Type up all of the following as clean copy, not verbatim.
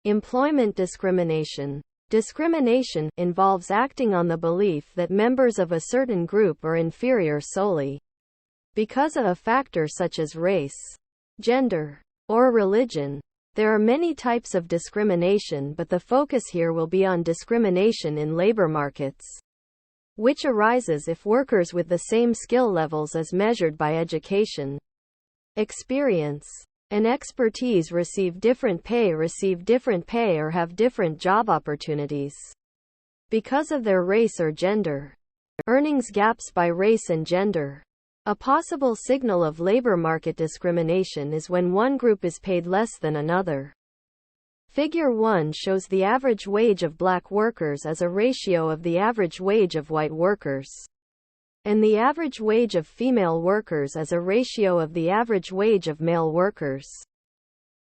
Employment discrimination. Discrimination involves acting on the belief that members of a certain group are inferior solely because of a factor such as race, gender, or religion. There are many types of discrimination, but the focus here will be on discrimination in labor markets, which arises if workers with the same skill levels as measured by education, experience, and expertise receive different pay or have different job opportunities because of their race or gender. Earnings gaps by race and gender. A possible signal of labor market discrimination is when one group is paid less than another. Figure 1 shows the average wage of black workers as a ratio of the average wage of white workers, and the average wage of female workers as a ratio of the average wage of male workers.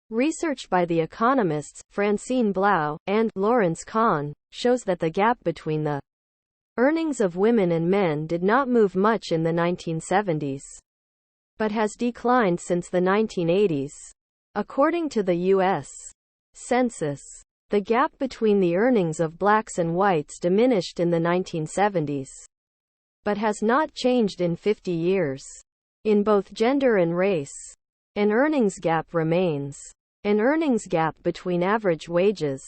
Research by the economists Francine Blau and Lawrence Kahn shows that the gap between the earnings of women and men did not move much in the 1970s, but has declined since the 1980s. According to the U.S. Census, the gap between the earnings of blacks and whites diminished in the 1970s, but has not changed in 50 years. In both gender and race, an earnings gap remains. An earnings gap between average wages,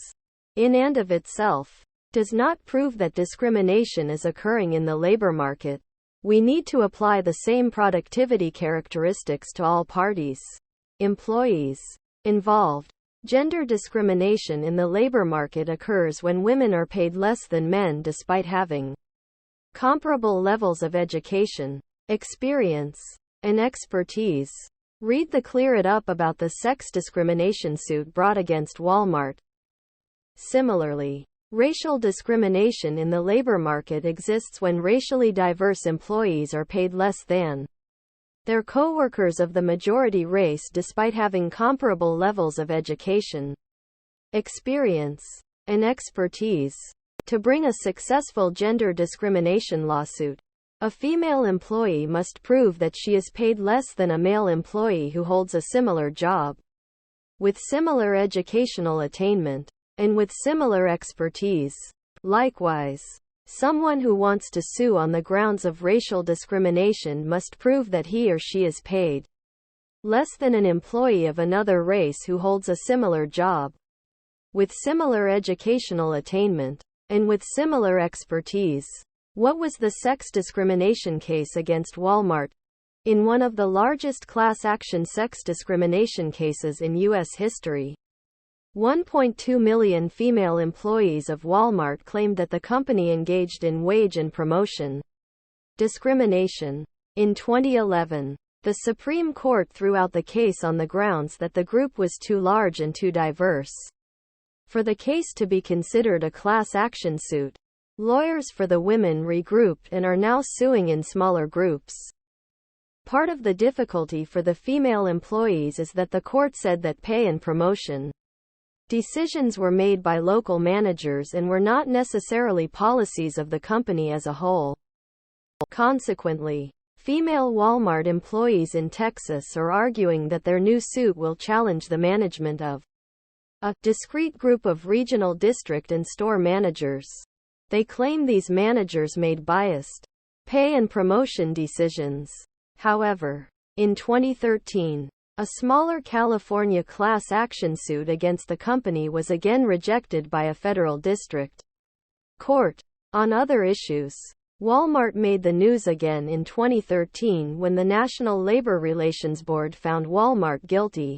in and of itself, does not prove that discrimination is occurring in the labor market. We need to apply the same productivity characteristics to all parties, employees, involved. Gender discrimination in the labor market occurs when women are paid less than men despite having comparable levels of education, experience, and expertise. Read the Clear It Up about the sex discrimination suit brought against Walmart. Similarly, racial discrimination in the labor market exists when racially diverse employees are paid less than their co-workers of the majority race despite having comparable levels of education, experience, and expertise. To bring a successful gender discrimination lawsuit, a female employee must prove that she is paid less than a male employee who holds a similar job, with similar educational attainment, and with similar expertise. Likewise, someone who wants to sue on the grounds of racial discrimination must prove that he or she is paid less than an employee of another race who holds a similar job, with similar educational attainment, and with similar expertise. What was the sex discrimination case against Walmart? In one of the largest class action sex discrimination cases in U.S. history, 1.2 million female employees of Walmart claimed that the company engaged in wage and promotion discrimination. In 2011, the Supreme Court threw out the case on the grounds that the group was too large and too diverse for the case to be considered a class action suit. Lawyers for the women regrouped and are now suing in smaller groups. Part of the difficulty for the female employees is that the court said that pay and promotion decisions were made by local managers and were not necessarily policies of the company as a whole. Consequently, female Walmart employees in Texas are arguing that their new suit will challenge the management of a discrete group of regional district and store managers. They claim these managers made biased pay and promotion decisions. However, in 2013, a smaller California class action suit against the company was again rejected by a federal district court. On other issues, Walmart made the news again in 2013 when the National Labor Relations Board found Walmart guilty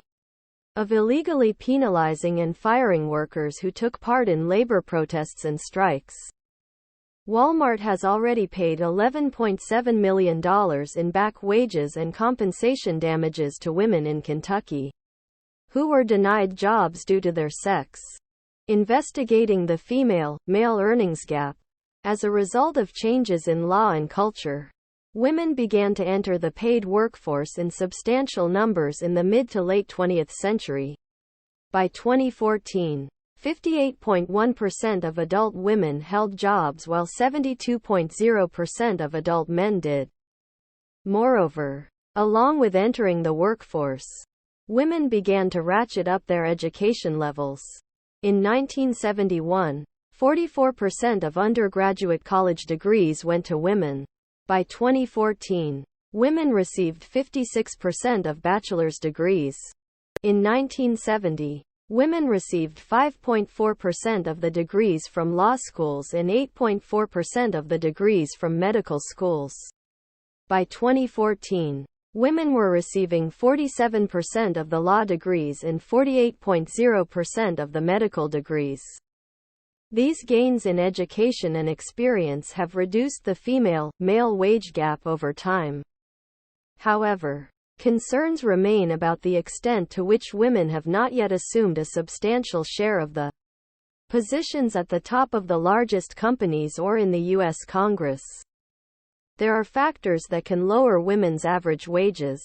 of illegally penalizing and firing workers who took part in labor protests and strikes. Walmart has already paid $11.7 million in back wages and compensation damages to women in Kentucky who were denied jobs due to their sex. Investigating the female-male earnings gap. As a result of changes in law and culture, women began to enter the paid workforce in substantial numbers in the mid to late 20th century. By 2014, 58.1% of adult women held jobs while 72.0% of adult men did. Moreover, along with entering the workforce, women began to ratchet up their education levels. In 1971, 44% of undergraduate college degrees went to women. By 2014, women received 56% of bachelor's degrees. In 1970, women received 5.4% of the degrees from law schools and 8.4% of the degrees from medical schools. By 2014, women were receiving 47% of the law degrees and 48.0% of the medical degrees. These gains in education and experience have reduced the female-male wage gap over time. However, concerns remain about the extent to which women have not yet assumed a substantial share of the positions at the top of the largest companies or in the U.S. Congress. There are factors that can lower women's average wages.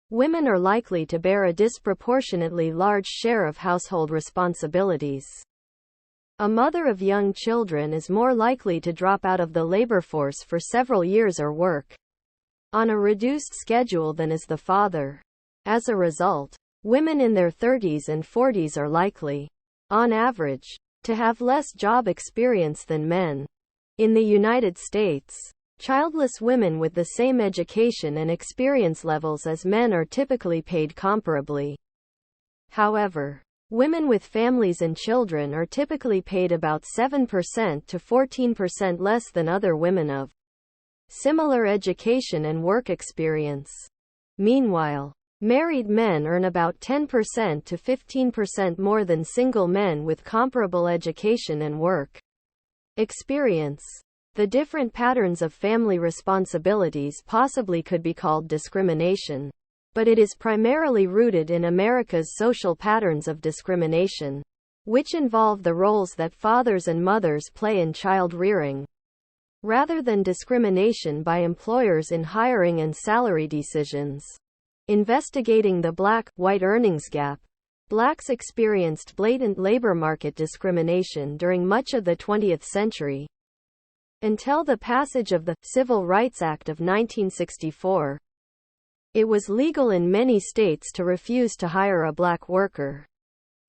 Women are likely to bear a disproportionately large share of household responsibilities. A mother of young children is more likely to drop out of the labor force for several years or work on a reduced schedule than is the father. As a result, women in their 30s and 40s are likely, on average, to have less job experience than men. In the United States, childless women with the same education and experience levels as men are typically paid comparably. However, women with families and children are typically paid about 7% to 14% less than other women of similar education and work experience. Meanwhile, married men earn about 10% to 15% more than single men with comparable education and work experience. The different patterns of family responsibilities possibly could be called discrimination, but it is primarily rooted in America's social patterns of discrimination, which involve the roles that fathers and mothers play in child rearing, rather than discrimination by employers in hiring and salary decisions. Investigating the black-white earnings gap, blacks experienced blatant labor market discrimination during much of the 20th century. Until the passage of the Civil Rights Act of 1964, it was legal in many states to refuse to hire a black worker,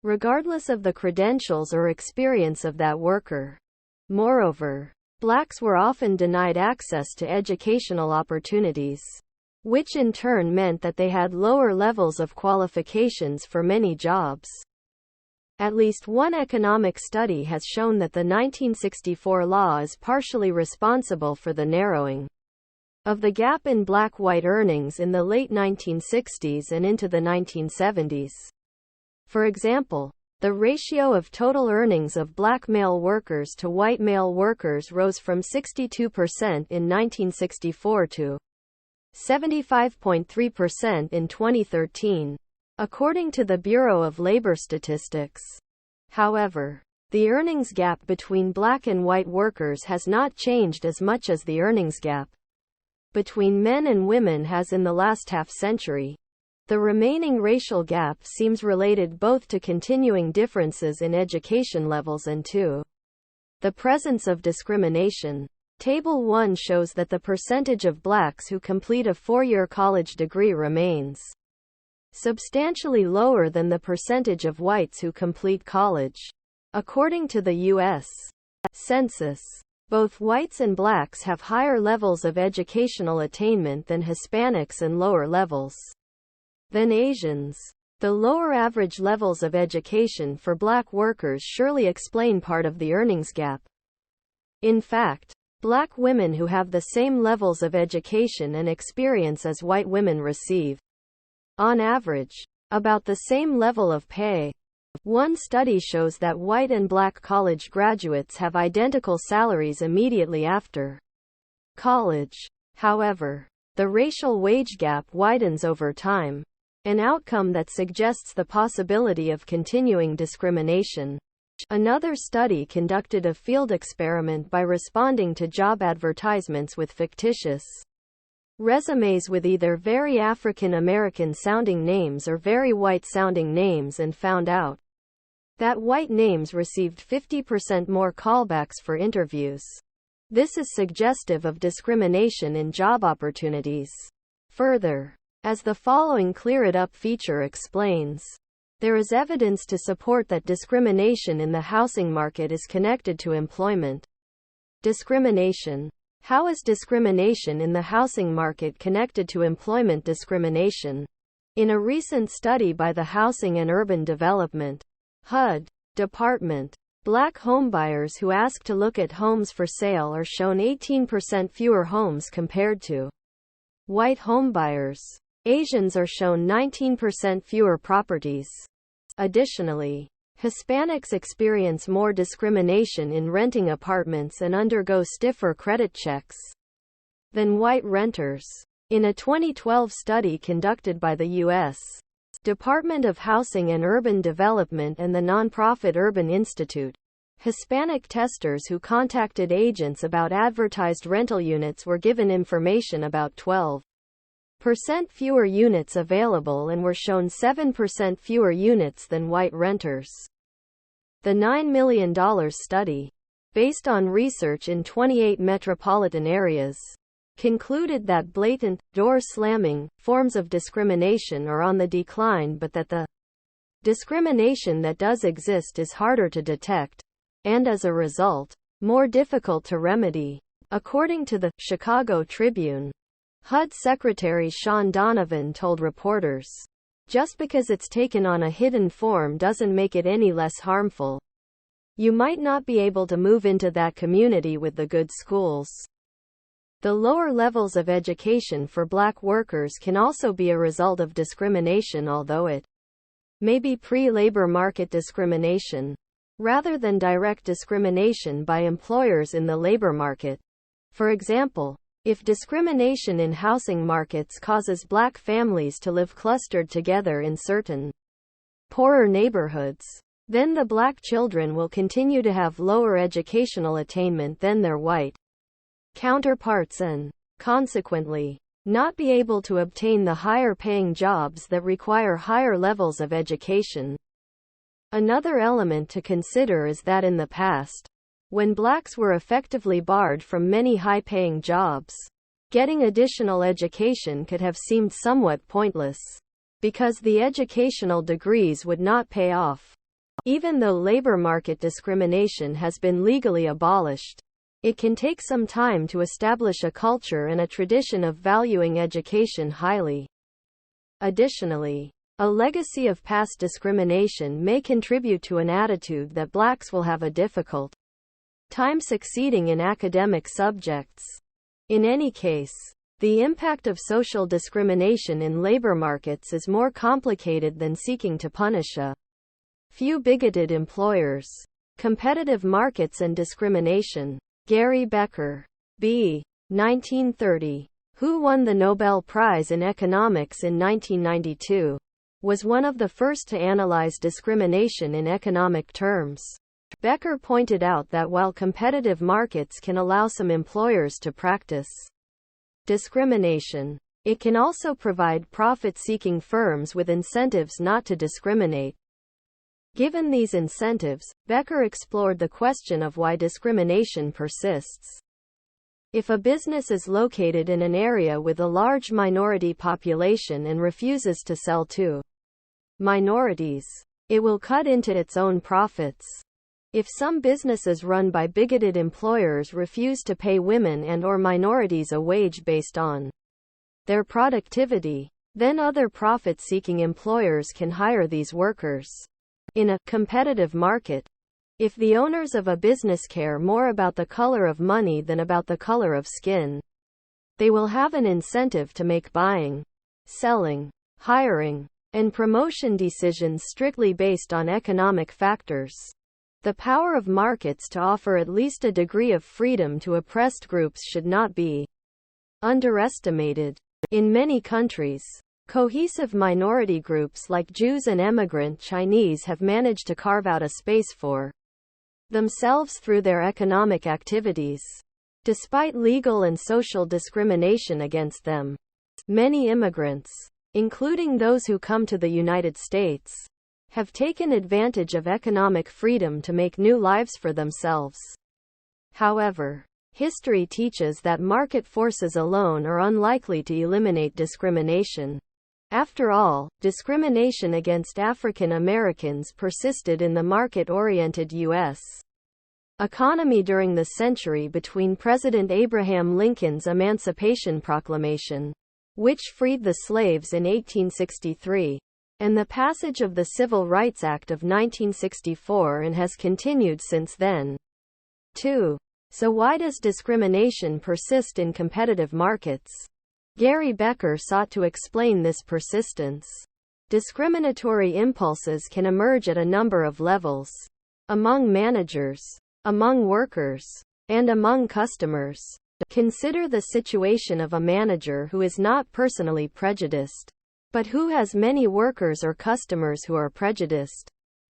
regardless of the credentials or experience of that worker. Moreover, blacks were often denied access to educational opportunities, which in turn meant that they had lower levels of qualifications for many jobs. At least one economic study has shown that the 1964 law is partially responsible for the narrowing of the gap in black-white earnings in the late 1960s and into the 1970s. For example, the ratio of total earnings of black male workers to white male workers rose from 62% in 1964 to 75.3% in 2013, according to the Bureau of Labor Statistics. However, the earnings gap between black and white workers has not changed as much as the earnings gap between men and women has in the last half-century. The remaining racial gap seems related both to continuing differences in education levels and to the presence of discrimination. Table 1 shows that the percentage of blacks who complete a 4-year college degree remains substantially lower than the percentage of whites who complete college. According to the U.S. Census, both whites and blacks have higher levels of educational attainment than Hispanics and lower levels than Asians. The lower average levels of education for black workers surely explain part of the earnings gap. In fact, black women who have the same levels of education and experience as white women receive, on average, about the same level of pay. One study shows that white and black college graduates have identical salaries immediately after college. However, the racial wage gap widens over time, an outcome that suggests the possibility of continuing discrimination. Another study conducted a field experiment by responding to job advertisements with fictitious resumes with either very African American sounding names or very white sounding names and found out that white names received 50% more callbacks for interviews. This is suggestive of discrimination in job opportunities. Further, as the following Clear It Up feature explains, There is evidence to support that discrimination in the housing market is connected to employment discrimination. How is discrimination in the housing market connected to employment discrimination? In a recent study by the Housing and Urban Development (HUD) Department, Black homebuyers who ask to look at homes for sale are shown 18% fewer homes compared to white homebuyers. Asians are shown 19% fewer properties. Additionally, Hispanics experience more discrimination in renting apartments and undergo stiffer credit checks than white renters. In a 2012 study conducted by the U.S. Department of Housing and Urban Development and the nonprofit Urban Institute, Hispanic testers who contacted agents about advertised rental units were given information about 12% fewer units available and were shown 7% fewer units than white renters. The $9 million study, based on research in 28 metropolitan areas, concluded that blatant, door-slamming, forms of discrimination are on the decline but that the discrimination that does exist is harder to detect, and as a result, more difficult to remedy. According to the Chicago Tribune, HUD Secretary Sean Donovan told reporters, "Just because it's taken on a hidden form doesn't make it any less harmful. You might not be able to move into that community with the good schools." The lower levels of education for Black workers can also be a result of discrimination, although it may be pre-labor market discrimination, rather than direct discrimination by employers in the labor market. For example, if discrimination in housing markets causes Black families to live clustered together in certain poorer neighborhoods, then the Black children will continue to have lower educational attainment than their white counterparts and, consequently, not be able to obtain the higher-paying jobs that require higher levels of education. Another element to consider is that in the past, when Blacks were effectively barred from many high-paying jobs, getting additional education could have seemed somewhat pointless, because the educational degrees would not pay off. Even though labor market discrimination has been legally abolished, it can take some time to establish a culture and a tradition of valuing education highly. Additionally, a legacy of past discrimination may contribute to an attitude that Blacks will have a difficult time succeeding in academic subjects. In any case, the impact of social discrimination in labor markets is more complicated than seeking to punish a few bigoted employers. Competitive markets and discrimination. Gary Becker, B. 1930, who won the Nobel Prize in Economics in 1992, was one of the first to analyze discrimination in economic terms. Becker pointed out that while competitive markets can allow some employers to practice discrimination, it can also provide profit-seeking firms with incentives not to discriminate. Given these incentives, Becker explored the question of why discrimination persists. If a business is located in an area with a large minority population and refuses to sell to minorities, it will cut into its own profits. If some businesses run by bigoted employers refuse to pay women and/or minorities a wage based on their productivity, then other profit-seeking employers can hire these workers. In a competitive market, if the owners of a business care more about the color of money than about the color of skin, they will have an incentive to make buying, selling, hiring, and promotion decisions strictly based on economic factors. The power of markets to offer at least a degree of freedom to oppressed groups should not be underestimated. In many countries, cohesive minority groups like Jews and immigrant Chinese have managed to carve out a space for themselves through their economic activities. Despite legal and social discrimination against them, many immigrants, including those who come to the United States, have taken advantage of economic freedom to make new lives for themselves. However, history teaches that market forces alone are unlikely to eliminate discrimination. After all, discrimination against African Americans persisted in the market-oriented U.S. economy during the century between President Abraham Lincoln's Emancipation Proclamation, which freed the slaves in 1863, and the passage of the Civil Rights Act of 1964, and has continued since then. 2. So why does discrimination persist in competitive markets? Gary Becker sought to explain this persistence. Discriminatory impulses can emerge at a number of levels: among managers, among workers, and among customers. Consider the situation of a manager who is not personally prejudiced, but who has many workers or customers who are prejudiced.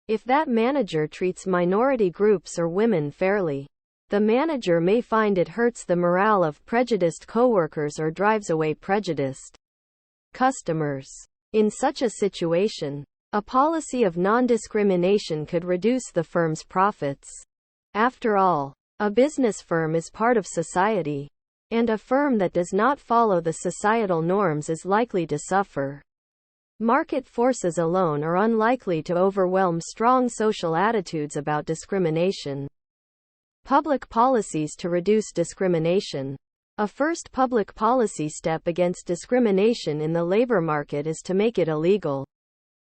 If that manager treats minority groups or women fairly, the manager may find it hurts the morale of prejudiced coworkers or drives away prejudiced customers. In such a situation, a policy of non-discrimination could reduce the firm's profits. After all, a business firm is part of society, and a firm that does not follow the societal norms is likely to suffer. Market forces alone are unlikely to overwhelm strong social attitudes about discrimination. Public policies to reduce discrimination. A first public policy step against discrimination in the labor market is to make it illegal.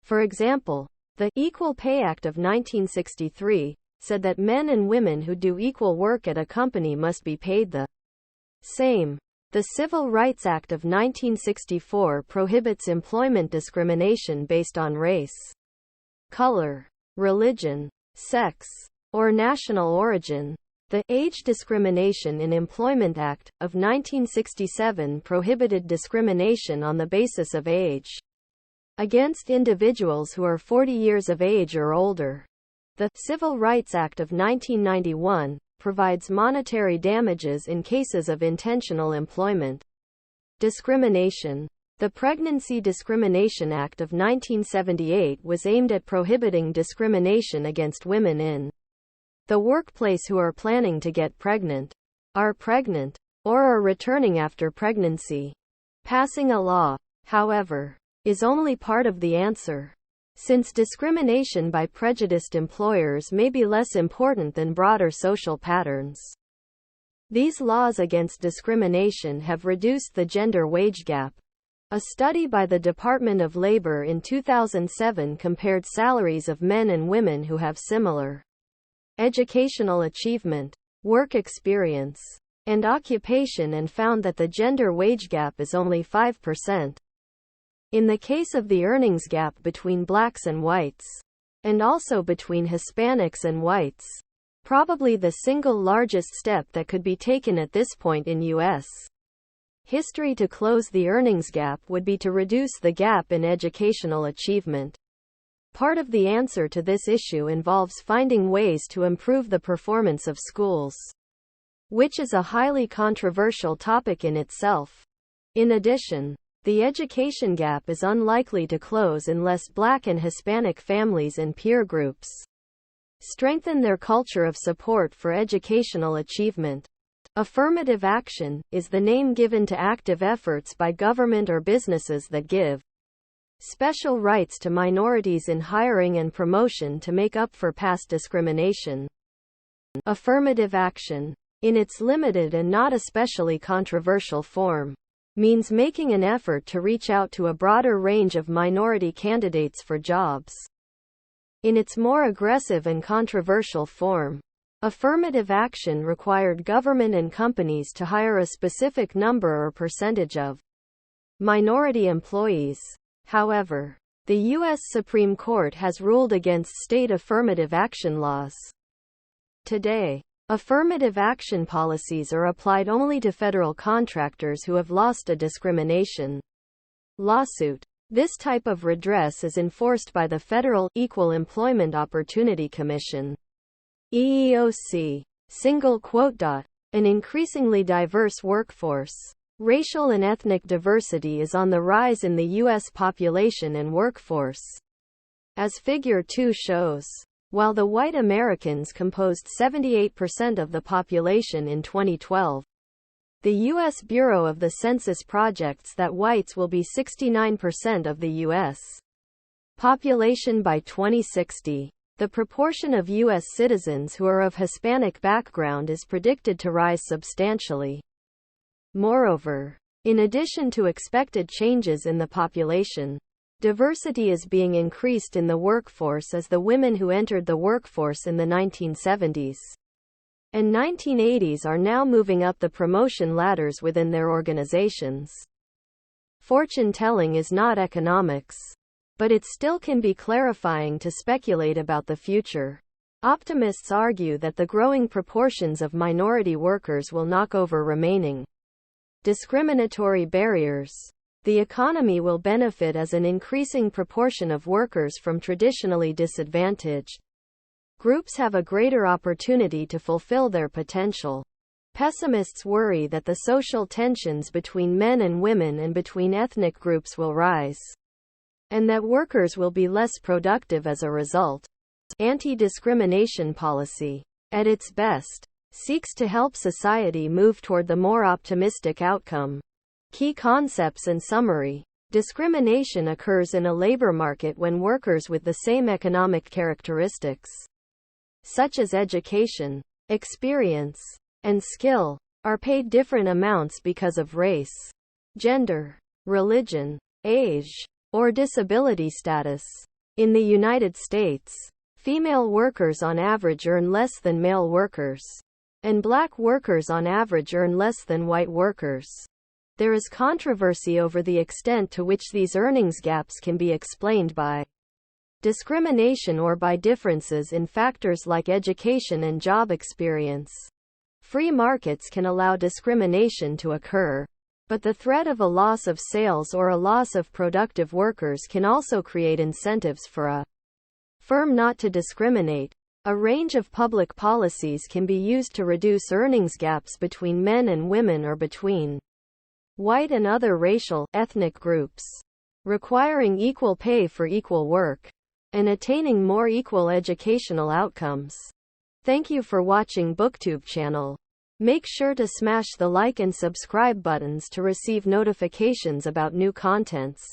For example, the Equal Pay Act of 1963 said that men and women who do equal work at a company must be paid the same. The Civil Rights Act of 1964 prohibits employment discrimination based on race, color, religion, sex, or national origin. The Age Discrimination in Employment Act of 1967 prohibited discrimination on the basis of age against individuals who are 40 years of age or older. The Civil Rights Act of 1991 provides monetary damages in cases of intentional employment discrimination. The Pregnancy Discrimination Act of 1978 was aimed at prohibiting discrimination against women in the workplace who are planning to get pregnant, are pregnant, or are returning after pregnancy. Passing a law, however, is only part of the answer, since discrimination by prejudiced employers may be less important than broader social patterns. These laws against discrimination have reduced the gender wage gap. A study by the Department of Labor in 2007 compared salaries of men and women who have similar educational achievement, work experience, and occupation, and found that the gender wage gap is only 5%. In the case of the earnings gap between blacks and whites, and also between Hispanics and whites, probably the single largest step that could be taken at this point in U.S. history to close the earnings gap would be to reduce the gap in educational achievement. Part of the answer to this issue involves finding ways to improve the performance of schools, which is a highly controversial topic in itself. In addition, the education gap is unlikely to close unless Black and Hispanic families and peer groups strengthen their culture of support for educational achievement. Affirmative action is the name given to active efforts by government or businesses that give special rights to minorities in hiring and promotion to make up for past discrimination. Affirmative action, in its limited and not especially controversial form, means making an effort to reach out to a broader range of minority candidates for jobs. In its more aggressive and controversial form, affirmative action required government and companies to hire a specific number or percentage of minority employees. However, the U.S. Supreme Court has ruled against state affirmative action laws. Today, affirmative action policies are applied only to federal contractors who have lost a discrimination lawsuit. This type of redress is enforced by the Federal Equal Employment Opportunity Commission, EEOC. An increasingly diverse workforce. Racial and ethnic diversity is on the rise in the U.S. population and workforce. As Figure 2 shows, while the white Americans composed 78% of the population in 2012, The U.S. Bureau of the Census projects that whites will be 69% of the U.S. population by 2060. The proportion of U.S. citizens who are of Hispanic background is predicted to rise substantially. Moreover, in addition to expected changes in the population, diversity is being increased in the workforce as the women who entered the workforce in the 1970s and 1980s are now moving up the promotion ladders within their organizations. Fortune-telling is not economics, but it still can be clarifying to speculate about the future. Optimists argue that the growing proportions of minority workers will knock over remaining discriminatory barriers. The economy will benefit as an increasing proportion of workers from traditionally disadvantaged groups have a greater opportunity to fulfill their potential. Pessimists worry that the social tensions between men and women and between ethnic groups will rise, and that workers will be less productive as a result. Anti-discrimination policy, at its best, seeks to help society move toward the more optimistic outcome. Key concepts and summary. Discrimination occurs in a labor market when workers with the same economic characteristics, such as education, experience, and skill, are paid different amounts because of race, gender, religion, age, or disability status. In the United States, female workers on average earn less than male workers, and black workers on average earn less than white workers. There is controversy over the extent to which these earnings gaps can be explained by discrimination or by differences in factors like education and job experience. Free markets can allow discrimination to occur, but the threat of a loss of sales or a loss of productive workers can also create incentives for a firm not to discriminate. A range of public policies can be used to reduce earnings gaps between men and women or between white and other racial, ethnic groups, requiring equal pay for equal work, and attaining more equal educational outcomes. Thank you for watching BookTube channel. Make sure to smash the like and subscribe buttons to receive notifications about new contents.